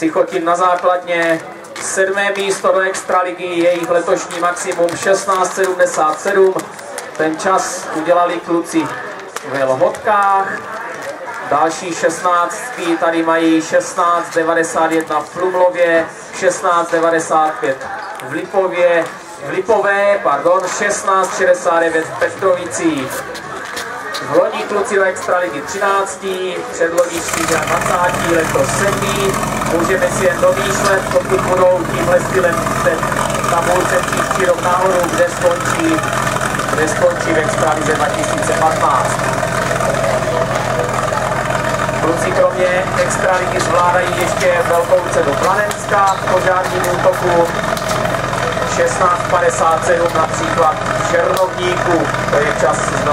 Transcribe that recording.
Cichotin na základně, 7. místo do extraligy, jejich letošní maximum 16,77. Ten čas udělali kluci ve Lhotkách. Další 16 tady mají 16,91 v Krumlově, 16,95 v Lipové, 16,69 v Petrovicích. V loni kluci do extraligy 13, předloni 24, letos 7. Můžeme si jen domýšlet, pokud budou tímhle stylem v tabulce příští rok nahoru, kde skončí v extralize 2015. Kluci kromě extraligy zvládají ještě velkou cenu Planenska v požárním útoku, 16,57 například v Černovníku, to je čas z